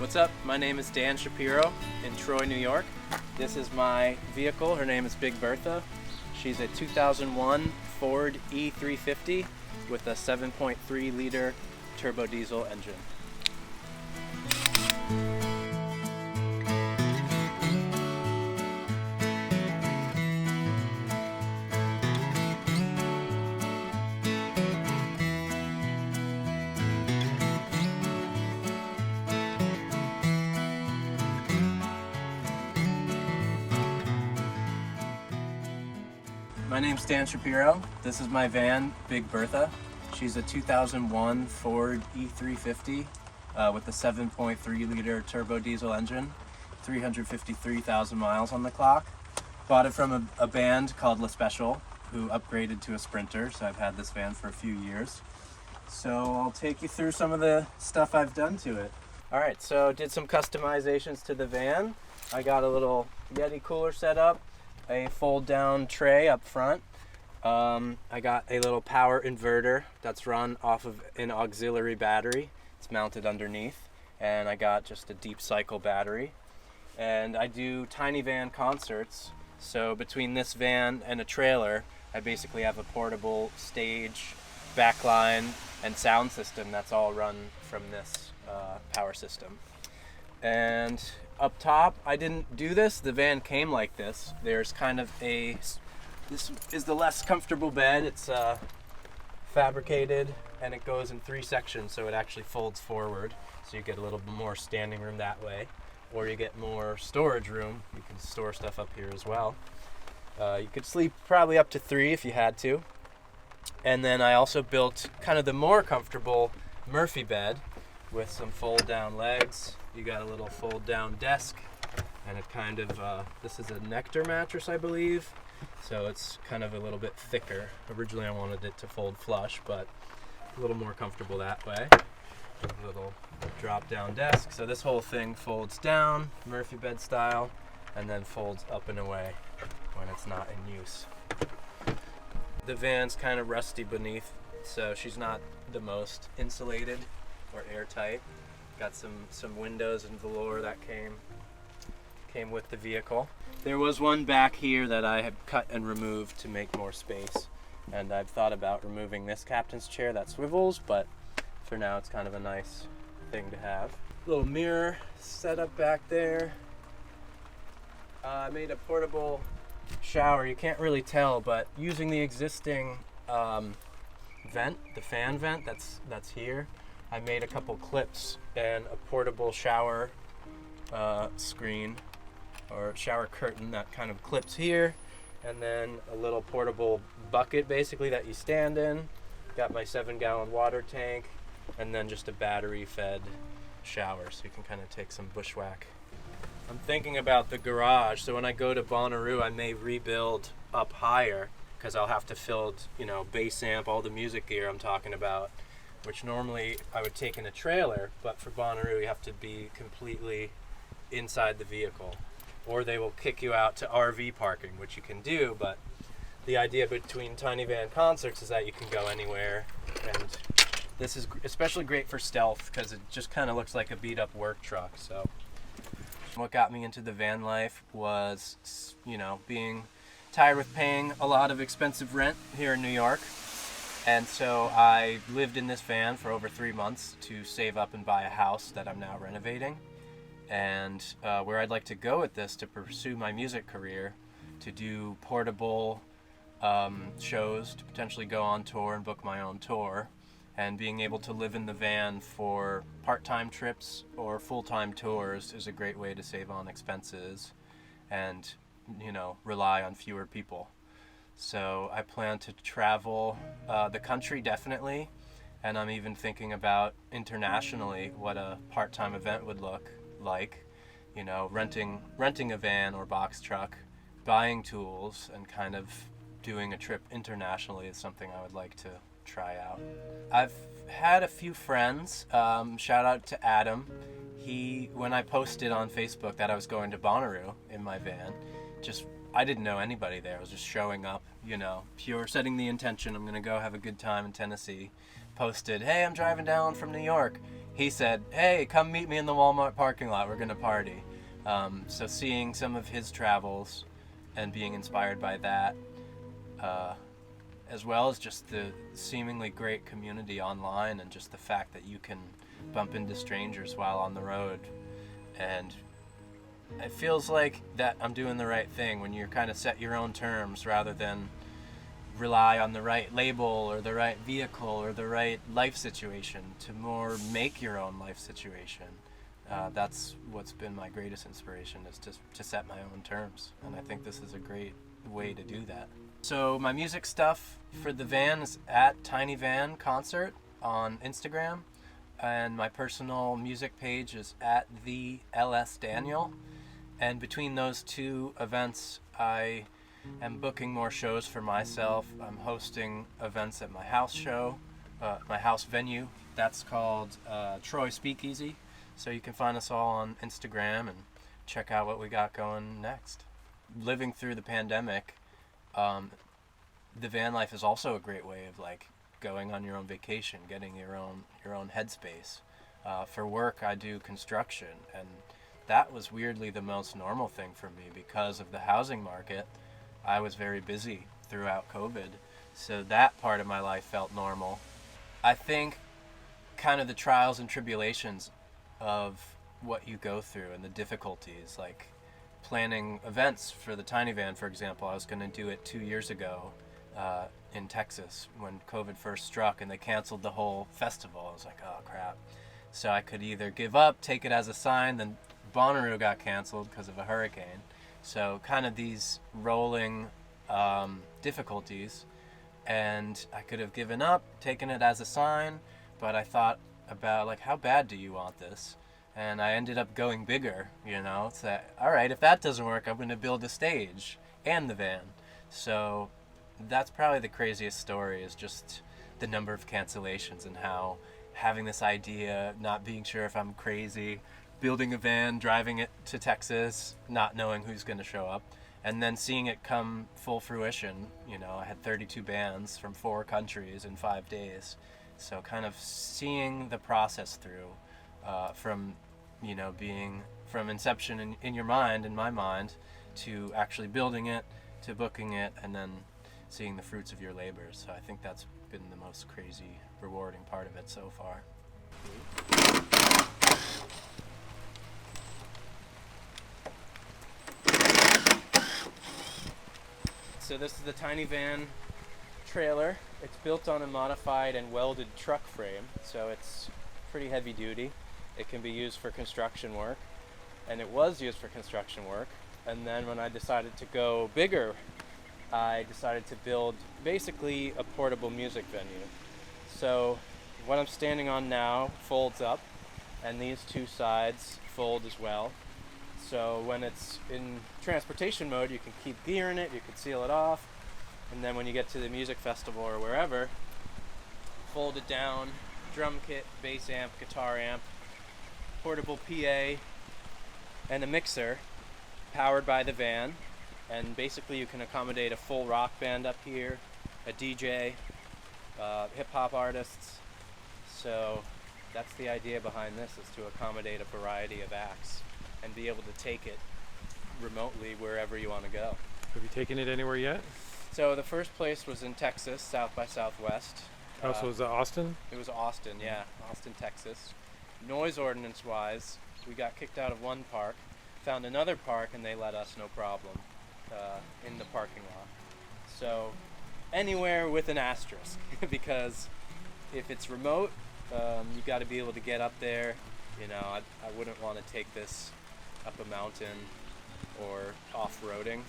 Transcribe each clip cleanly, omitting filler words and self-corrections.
What's up? My name is Dan Shapiro in Troy, New York. This is my vehicle. Her name is Big Bertha. She's a 2001 Ford E350 with a 7.3 liter turbo diesel engine. My name's Dan Shapiro. This is my van, Big Bertha. She's a 2001 Ford E350 with a 7.3 liter turbo diesel engine, 353,000 miles on the clock. Bought it from a band called La Special, who upgraded to a Sprinter, so I've had this van for a few years. So I'll take you through some of the stuff I've done to it. Alright, so did some customizations to the van. I got a little Yeti cooler set up, a fold down tray up front. I got a little power inverter that's run off of an auxiliary battery. It's mounted underneath, and I got just a deep cycle battery. And I do tiny van concerts, so between this van and a trailer I basically have a portable stage, backline, and sound system that's all run from this power system. And up top, I didn't do this, the van came like this. There's kind of this is the less comfortable bed. It's fabricated and it goes in 3 sections, so it actually folds forward, so you get a little bit more standing room that way, or you get more storage room. You can store stuff up here as well. You could sleep probably up to 3 if you had to. And then I also built kind of the more comfortable Murphy bed with some fold down legs. You got a little fold down desk, and it kind of, this is a Nectar mattress, I believe, so it's kind of a little bit thicker. Originally I wanted it to fold flush, but a little more comfortable that way. A little drop down desk, so this whole thing folds down, Murphy bed style, and then folds up and away when it's not in use. The van's kind of rusty beneath, so she's not the most insulated or airtight. Got some windows and velour that came with the vehicle. There was one back here that I had cut and removed to make more space, and I've thought about removing this captain's chair that swivels, but for now it's kind of a nice thing to have. Little mirror set up back there. I made a portable shower. You can't really tell, but using the existing vent, the fan vent that's here, I made a couple clips and a portable shower screen or shower curtain that kind of clips here, and then a little portable bucket basically that you stand in. Got my 7-gallon water tank, and then just a battery fed shower so you can kind of take some bushwhack. I'm thinking about the garage, so when I go to Bonnaroo I may rebuild up higher, because I'll have to fill, bass amp, all the music gear I'm talking about, which normally I would take in a trailer, but for Bonnaroo you have to be completely inside the vehicle, or they will kick you out to RV parking, which you can do, but the idea between tiny van concerts is that you can go anywhere, and this is especially great for stealth because it just kind of looks like a beat up work truck. So what got me into the van life was, being tired with paying a lot of expensive rent here in New York. And so I lived in this van for over 3 months to save up and buy a house that I'm now renovating. And where I'd like to go with this to pursue my music career, to do portable shows, to potentially go on tour and book my own tour, and being able to live in the van for part-time trips or full-time tours is a great way to save on expenses and, rely on fewer people. So I plan to travel the country definitely, and I'm even thinking about internationally what a part-time event would look like. Renting a van or box truck, buying tools, and kind of doing a trip internationally is something I would like to try out. I've had a few friends, shout out to Adam. When I posted on Facebook that I was going to Bonnaroo in my van, I didn't know anybody there. I was just showing up, pure setting the intention. I'm going to go have a good time in Tennessee. Posted, hey, I'm driving down from New York. he said, hey, come meet me in the Walmart parking lot, we're gonna party. So seeing some of his travels and being inspired by that, as well as just the seemingly great community online, and just the fact that you can bump into strangers while on the road. And it feels like that I'm doing the right thing when you kind of set your own terms rather than rely on the right label or the right vehicle or the right life situation, to more make your own life situation. That's what's been my greatest inspiration, is to set my own terms, and I think this is a great way to do that. So my music stuff for the van is at Tiny Van Concert on Instagram, and my personal music page is at the LS Daniel. And between those two events, I am booking more shows for myself. I'm hosting events at my house show, my house venue. That's called Troy Speakeasy. So you can find us all on Instagram and check out what we got going next. Living through the pandemic, the van life is also a great way of like going on your own vacation, getting your own headspace. For work, I do construction, and that was weirdly the most normal thing for me because of the housing market. I was very busy throughout COVID, so that part of my life felt normal. I think kind of the trials and tribulations of what you go through and the difficulties, like planning events for the Tiny Van, for example. I was going to do it 2 years ago in Texas when COVID first struck, and they canceled the whole festival. I was like, oh crap. So I could either give up, take it as a sign, then Bonnaroo got canceled because of a hurricane. So kind of these rolling difficulties, and I could have given up, taken it as a sign, but I thought about like, how bad do you want this? And I ended up going bigger, It's that, all right, if that doesn't work, I'm going to build a stage and the van. So that's probably the craziest story, is just the number of cancellations and how having this idea, not being sure if I'm crazy, building a van, driving it to Texas, not knowing who's going to show up, and then seeing it come full fruition. I had 32 bands from 4 countries in 5 days. So kind of seeing the process through from, being from inception in your mind, in my mind, to actually building it, to booking it, and then seeing the fruits of your labor. So I think that's been the most crazy, rewarding part of it so far. So this is the Tiny Van trailer. It's built on a modified and welded truck frame, so it's pretty heavy duty. It can be used for construction work, and it was used for construction work. And then when I decided to go bigger, I decided to build basically a portable music venue. So what I'm standing on now folds up, and these 2 sides fold as well. So when it's in transportation mode, you can keep gear in it, you can seal it off, and then when you get to the music festival or wherever, fold it down, drum kit, bass amp, guitar amp, portable PA, and a mixer powered by the van. And basically you can accommodate a full rock band up here, a DJ, hip-hop artists. So that's the idea behind this, is to accommodate a variety of acts and be able to take it remotely wherever you want to go. Have you taken it anywhere yet? So the first place was in Texas, South by Southwest. So was it Austin? It was Austin, yeah, Austin, Texas. Noise ordinance-wise, we got kicked out of one park, found another park, and they let us no problem in the parking lot. So anywhere with an asterisk, because if it's remote, you got to be able to get up there. I wouldn't want to take this up a mountain or off-roading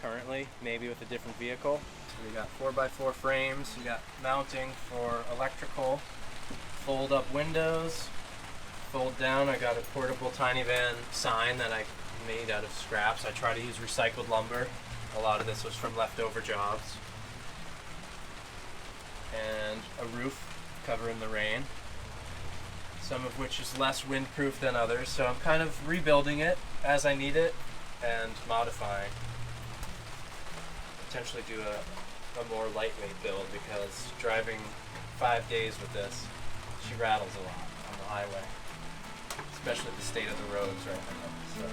currently, maybe with a different vehicle. So we got 4x4 frames, we got mounting for electrical, fold up windows, fold down. I got a portable Tiny Van sign that I made out of scraps. I try to use recycled lumber. A lot of this was from leftover jobs. And a roof covering the rain, some of which is less windproof than others. So I'm kind of rebuilding it as I need it and modifying. Potentially do a more lightweight build, because driving 5 days with this, she rattles a lot on the highway, especially the state of the roads right now. So.